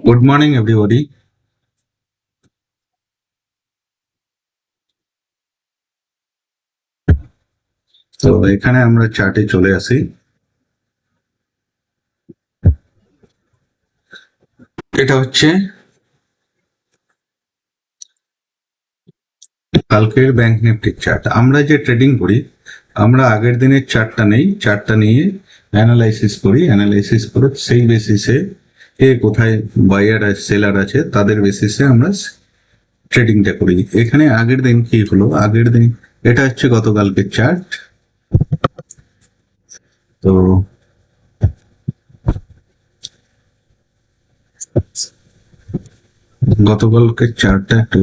Good morning everybody. তো এখানে আমরা চার্টে চলে আসি। এটা হচ্ছে কালকের ব্যাংক নিফটির চার্ট। আমরা যে ট্রেডিং করি, আমরা আগের দিনের চার্টটা নেই, চার্টটা নিয়ে অ্যানালাইসিস করি, অ্যানালাইসিস করে সেই বেসিসে কে কোথায় বায়ার আর সেলার আছে তাদের বেসিসে আমরা ট্রেডিংটা করি। এখানে আগের দিন কি হলো, আগের দিন এটা হচ্ছে গতকালকের চার্ট। তো গতকালকের চার্টটা একটু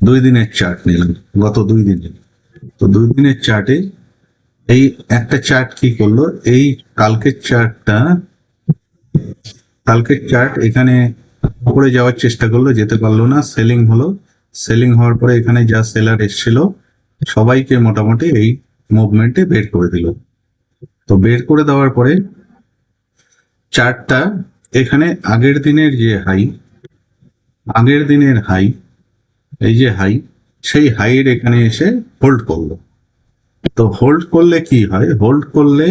2 দিনের চার্ট নিলাম, গত 2 দিনের। তো 2 দিনের চার্টে এই একটা চার্ট কি করলো, এই কালকের চার্ট এখানে উপরে যাওয়ার চেষ্টা করলো, যেতে পারলো না, সেলিং হলো। সেলিং হওয়ার পরে এখানে যা সেলার এসছিল সবাইকে মোটামুটি এই মুভমেন্টে বের করে দিল। তো বের করে দেওয়ার পরে চার্টটা এখানে আগের দিনের হাই, এই যে হাই, সেই হাইয়ের এখানে এসে হোল্ড করলো। তো হোল্ড করলে কি হয়, হোল্ড করলে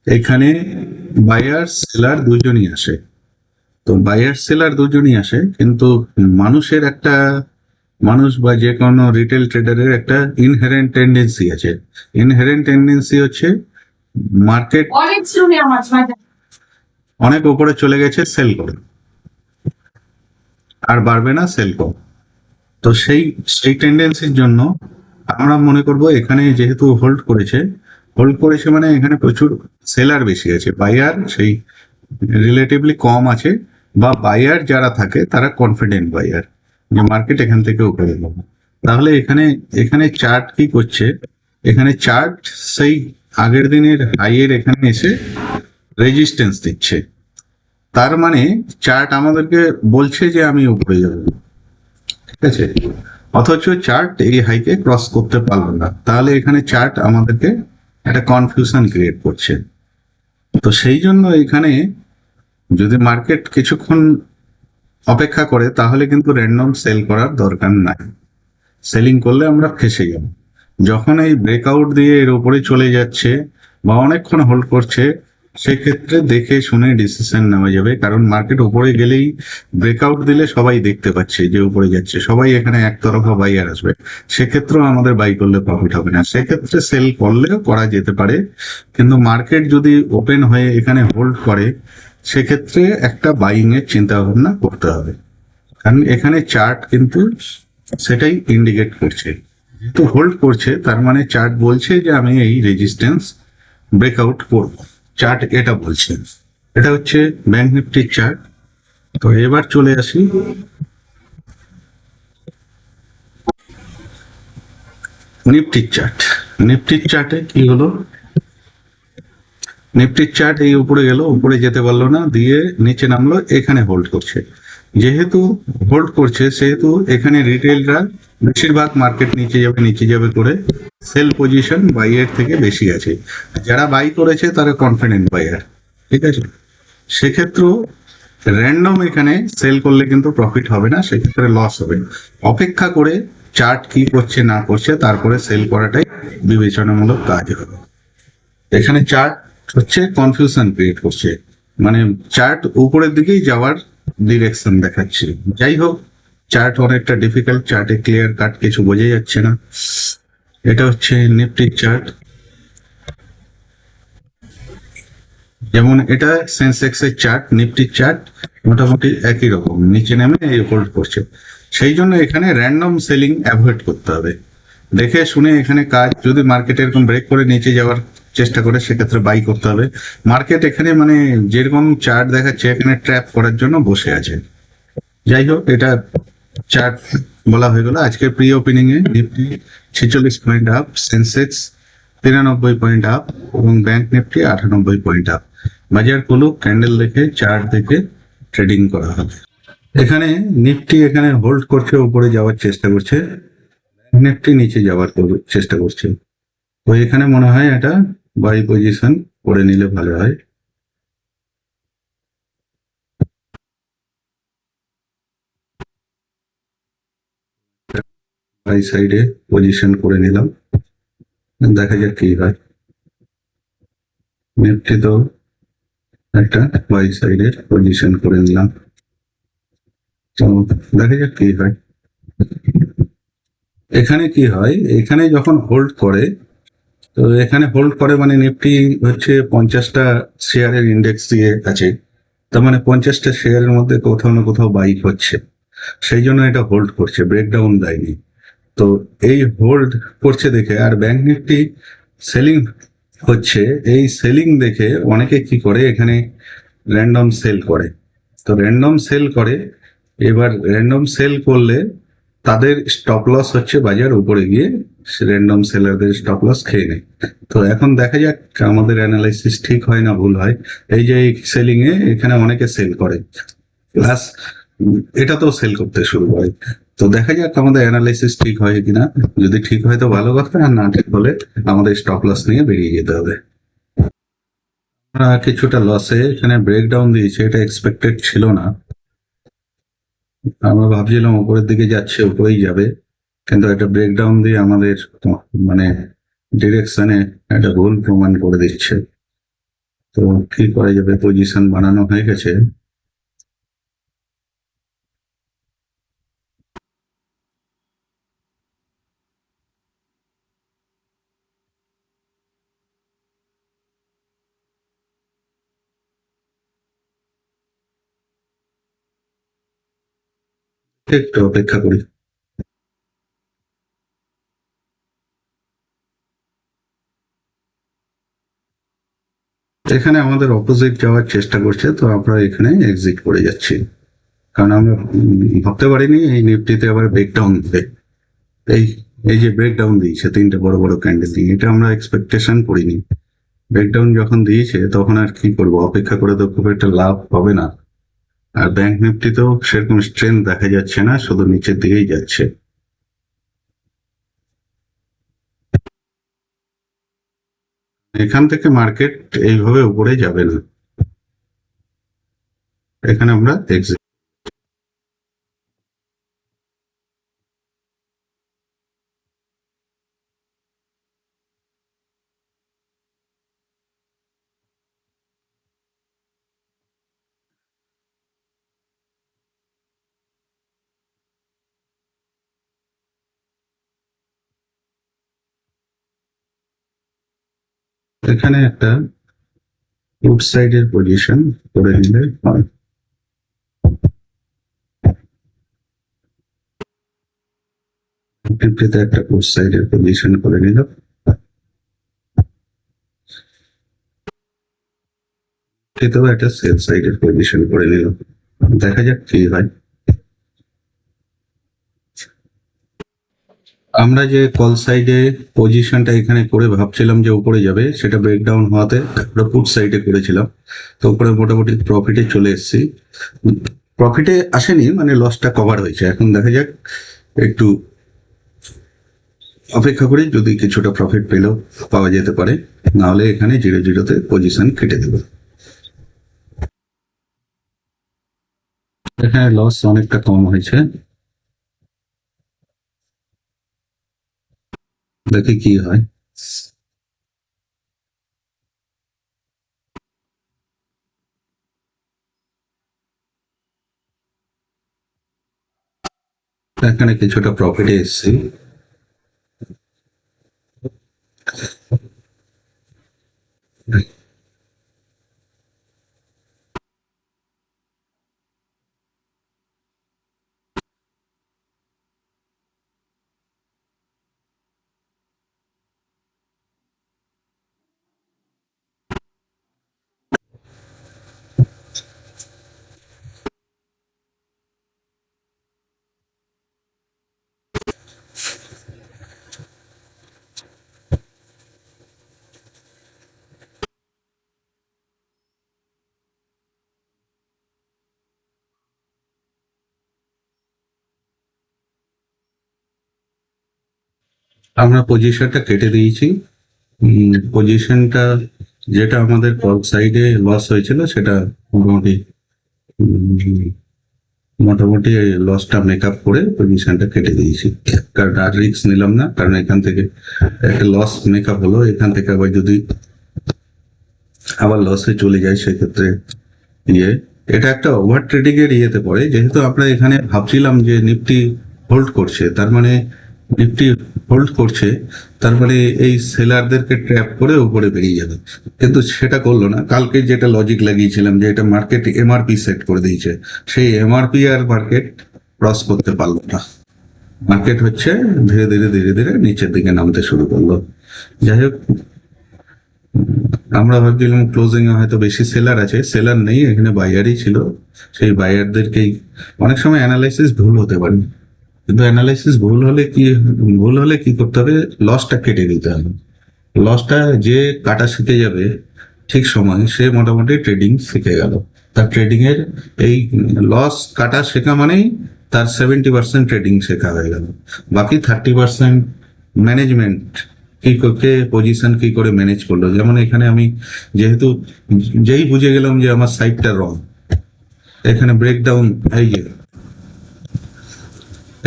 এখানে বায়ার সেলার দুজনই আসে। তো বায়ার সেলার দুজনই আসে, কিন্তু মানুষ বা যে কোনো রিটেল ট্রেডারের একটা ইনহেরেন্ট টেন্ডেন্সি আছে। ইনহেরেন্ট টেন্ডেন্সি হচ্ছে মার্কেট অনেক উপরে চলে গেছে, সেল করে, আর বাড়বে না, সেল করে। তো সেই টেন্ডেন্সির জন্য আমরা মনে করব এখানে যেহেতু হোল্ড করেছে মানে এখানে প্রচুর সেলার বেশি আছে, বায়ার সেই রিলেটিভলি কম আছে, বা বায়ার যারা থাকে তারা কনফিডেন্ট বায়ার যে মার্কেট এখান থেকে উপরে যাবে। তাহলে এখানে এখানে চার্ট কি করছে, এখানে চার্ট সেই আগের দিনের হাইয়ের এখানে এসে রেজিস্ট্যান্স দিচ্ছে। তার মানে চার্ট আমাদেরকে বলছে যে আমি উপরে যাব, ঠিক আছে, অথচ চার্ট এই হাইকে ক্রস করতে পারলো না। তাহলে এখানে চার্ট আমাদেরকে একটা কনফিউশন ক্রিয়েট করছে। তো সেই জন্য এখানে যদি মার্কেট কিছুক্ষণ অপেক্ষা করে তাহলে কিন্তু র্যান্ডম সেল করার দরকার নাই। সেলিং করলে আমরা ফেসে যাব। যখন এই ব্রেকআউট দিয়ে এর উপরে চলে যাচ্ছে বা অনেকক্ষণ হোল্ড করছে, সেক্ষেত্রে দেখে শুনে ডিসিশন নেওয়া যাবে। কারণ মার্কেট উপরে গেলেই ব্রেকআউট দিলে সবাই দেখতে পাচ্ছে যে উপরে যাচ্ছে, সবাই এখানে একতরফা বাইয়ার আসবে, সেক্ষেত্রেও আমাদের বাই করলে প্রফিট হবে না। সেক্ষেত্রে সেল করলেও করা যেতে পারে, কিন্তু মার্কেট যদি ওপেন হয়ে এখানে হোল্ড করে সেক্ষেত্রে একটা বাইং এর চিন্তা ভাবনা করতে হবে। কারণ এখানে চার্ট কিন্তু সেটাই ইন্ডিকেট করছে, তো হোল্ড করছে তার মানে চার্ট বলছে যে আমি এই রেজিস্ট্যান্স ব্রেকআউট করব, চার্ট এটা বলছে। এটা হচ্ছে ব্যাংক নিফটির চার্ট। তো এবার চলে আসি নিফটির চার্ট। নিফটির চার্টে কি হলো, নিফটির চার্ট এই উপরে গেল, উপরে যেতে পারলো না, দিয়ে নিচে নামলো, এখানে হোল্ড করছে। যেহেতু হোল্ড করছে সেহেতু এখানে রিটেলরা বেশিরভাগ মার্কেট নিচে যাবে করে সেল পজিশন বাইয়ের থেকে বেশি আছে। যারা বাই করেছে তারা কনফিডেন্ট বায়ার, ঠিক আছে। সেক্ষেত্রেও র্যান্ডম এখানে সেল করলে কিন্তু প্রফিট হবে না, সেক্ষেত্রে লস হবে। অপেক্ষা করে চার্ট কি করছে না করছে তারপরে সেল করাটাই বিবেচনামূলক কাজ হবে। এখানে চার্ট হচ্ছে কনফিউশন ক্রিয়েট করছে, মানে চার্ট উপরের দিকেই যাওয়ার ডিরেকশন দেখাচ্ছে। যাই হোক, চার্ট অনেকটা ডিফিকাল্ট, চার্টে ক্লিয়ার কাট কিছু বোঝা যাচ্ছে না। এটা হচ্ছে নিফটির চার্ট। যেমন এটা সেন্সেক্স এর চার্ট, নিফটির চার্ট মোটামুটি একই রকম, নিচে নেমে এই হোল্ড করছে। সেই জন্য এখানে র্যান্ডম সেলিং অ্যাভয়েড করতে হবে। দেখে শুনে এখানে কাজ, যদি মার্কেট এরকম ব্রেক করে নিচে যাওয়ার চেষ্টা করে সেক্ষেত্রে বাই করতে হবে। মার্কেট এখানে মানে যেরকম চার্ট দেখাচ্ছে এখানে ট্র্যাপ করার জন্য বসে আছে। যাই হোক, এটা চার্ট বলা হয়ে গেল। আজকে প্রি ওপেনিং এ Nifty 46 point up, Sensex 93 point up এবং ব্যাংক নিফটি 98 পয়েন্ট আপ। বাজার খুলুক, ক্যান্ডেল দেখে চার্ট দেখে ট্রেডিং করা হবে। এখানে নিফটি এখানে হোল্ড করছে, উপরে যাওয়ার চেষ্টা করছে, নিফটি নিচে যাওয়ার চেষ্টা করছে। তো এখানে মনে হয় এটা বাই পজিশন করে নিলে ভালো হয়। বাই সাইডে পজিশন করে নিলাম, দেখা যাক কি হয়। নিফটি তো একটা বাই সাইডে পজিশন করে নিলাম, তো দেখা যাক কি হয়। এখানে কি হয়, এখানে যখন হোল্ড করে, তো এখানে হোল্ড করে মানে নিফটি হচ্ছে 50টা শেয়ারের ইন্ডেক্স দিয়ে আছে, তার মানে 50টা শেয়ারের মধ্যে কোথাও না কোথাও বাই হচ্ছে, সেই জন্য এটা হোল্ড করছে, ব্রেকডাউন দেয়নি। তো এই হোল্ড করছে দেখে আর ব্যাংক নিফটি সেলিং হচ্ছে, এই সেলিং দেখে অনেকে কি করে এখানে র্যান্ডম সেল করে। তো র্যান্ডম সেল করে, এবার র্যান্ডম সেল করলে তাদের স্টপ লস হচ্ছে বাজার উপরে গিয়ে র্যান্ডম সেলারদের স্টপ লস খেয়ে নেয়। তো এখন দেখা যাক আমাদের অ্যানালাইসিস ঠিক হয় না ভুল হয়। এই যে সেলিং এ এখানে অনেকে সেল করে, প্লাস এটা তো সেল করতে শুরু করে। তো দেখা যাক আমাদের অ্যানালাইসিস ঠিক হয় কিনা, যদি ঠিক হয় তো ভালো কথা, আর না ঠিক হলে আমাদের স্টপ লস নিয়ে বেরিয়ে যেতে হবে। আমরা কিছুটা লসে এখানে ব্রেকডাউন দিয়েছে, এটা এক্সপেক্টেড ছিল না। আমরা ভাবছিলাম উপরের দিকে যাচ্ছে, উপরেই যাবে, কিন্তু একটা ব্রেকডাউন দিয়ে আমাদের মানে ডিরেকশনে একটা ভুল প্রমাণ করে দিচ্ছে। তো কি করা যাবে, পজিশন বানানো হয়ে গেছে। একটু অপেক্ষা করি। এখানে আমাদের অপোজিট যাওয়ার চেষ্টা করছে, তো আমরা এখানে এক্সিট করে যাচ্ছি, কারণ আমরা ভাবতে পারিনি এই নিফটিতে আবার ব্রেকডাউন দেবে। এই এই যে ব্রেকডাউন দিয়েছে তিনটে বড় বড় ক্যান্ডেল দিয়ে, এটা আমরা এক্সপেকটেশন করিনি। ব্রেকডাউন যখন দিয়েছে তখন আর কি করবো, অপেক্ষা করে তো খুব একটা লাভ হবে না। আর ব্যাংক নিফটিতেও সেরকম স্ট্রেংথ দেখা যাচ্ছে না, শুধু নিচের দিকেই যাচ্ছে। এখান থেকে মার্কেট এইভাবে উপরে যাবে না, এখানে আমরা এক্সিট। এখানে একটা উড সাইডের পজিশন করে নিলে হয়। নিফটিতে একটা উড সাইডের পজিশন করে নিল, এতেও একটা সেল সাইডের পজিশন করে নিল, দেখা যাক কি হয়। আমরা যে কল সাইডে পজিশনটা এখানে করে ভাবছিলাম যে উপরে যাবে, সেটা ব্রেকডাউন হওয়াতে আমরা পুট সাইডে করেছিলাম, তো উপরে মোটামুটি প্রফিটে চলে এসেছি। প্রফিটে আসেনি মানে লসটা কভার হয়েছে, এখন দেখা যাক, একটু অপেক্ষা করি, যদি কিছুটা প্রফিট পেলেও পাওয়া যেতে পারে, নাহলে এখানে 0-0-তে পজিশন কেটে দেবে। এখানে লস অনেকটা কম হয়েছে, দেখি কি হয়। এখানে কিছুটা প্রফিটে এসেছি। আমরা পজিশনটা কেটে দিয়েছি। পজিশনটা যেটা আমাদের কল সাইডে লস হয়েছিল সেটা মোটামুটি মোটামুটি লসটা মেকআপ করে পজিশনটা কেটে দিয়েছি, কারণ আর রিস্ক নিলাম না, কারণ এখান থেকে একটা লস মেকআপ হলো, এখান থেকে আবার যদি আবার লসে চলে যায় সেক্ষেত্রে ইয়ে এটা একটা ওভার ট্রেডিং এর ইয়েতে পড়ে। যেহেতু আমরা এখানে ভাবছিলাম যে নিফটি হোল্ড করছে, তার মানে নিফটি হোল্ড করছে, তার মানে এই সেলারদেরকে ট্র্যাপ করে উপরে বেরিয়ে যাবে, কিন্তু সেটা করলো না। কালকে যেটা লজিক লাগিয়েছিলাম যে এটা মার্কেট এমআরপি সেট করে দিয়েছে, সেই এমআরপি আর মার্কেট ক্রস করতে পারলো না। মার্কেট হচ্ছে ধীরে ধীরে ধীরে ধীরে নিচের দিকে নামতে শুরু করলো। যাই হোক, আমরা ভাবছিলাম ক্লোজিং এ হয়তো বেশি সেলার আছে, সেলার নেই, এখানে বায়ারই ছিল। সেই বায়ারদেরকেই অনেক সময় অ্যানালাইসিস ভুল হতে পারে, কিন্তু অ্যানালাইসিস ভুল হলে কি করতে হবে, লসটা কেটে দিতে হবে। লসটা যে কাটা শিখে যাবে ঠিক সময়, সে মোটামুটি ট্রেডিং শিখে গেল। তার ট্রেডিং এর এই লস কাটা শেখা মানেই তার 70% ট্রেডিং শেখা হয়ে গেল। বাকি 30% ম্যানেজমেন্ট, কে পজিশন কি করে ম্যানেজ করলো। যেমন এখানে আমি যেহেতু যেই বুঝে গেলাম যে আমার সাইডটা রং, এখানে ব্রেকডাউন,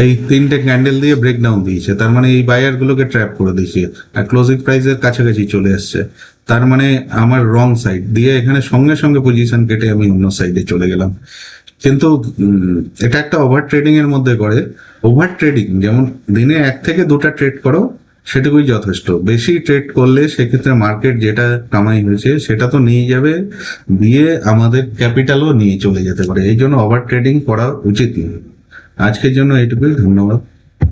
এই তিনটে ক্যান্ডেল দিয়ে ব্রেকডাউন দিয়েছে, তার মানে এই বায়ার গুলোকে ট্র্যাপ করে দিয়েছে আর ক্লোজিং প্রাইসের কাছাকাছি চলে আসছে, তার মানে আমার রং সাইড দিয়ে এখানে সঙ্গে সঙ্গে পজিশন কেটে আমি অন্য সাইডে চলে গেলাম। কিন্তু এটা একটা ওভার ট্রেডিং এর মধ্যে করে। ওভার ট্রেডিং যেমন দিনে 1 থেকে 2টা ট্রেড করো সেটুকুই যথেষ্ট, বেশি ট্রেড করলে সেক্ষেত্রে মার্কেট যেটা কামাই হয়েছে সেটা তো নিয়ে যাবে, দিয়ে আমাদের ক্যাপিটালও নিয়ে চলে যেতে পারে। এই জন্য ওভার ট্রেডিং করা উচিত নয়। আজকের জন্য এইটুকুই, ধন্যবাদ।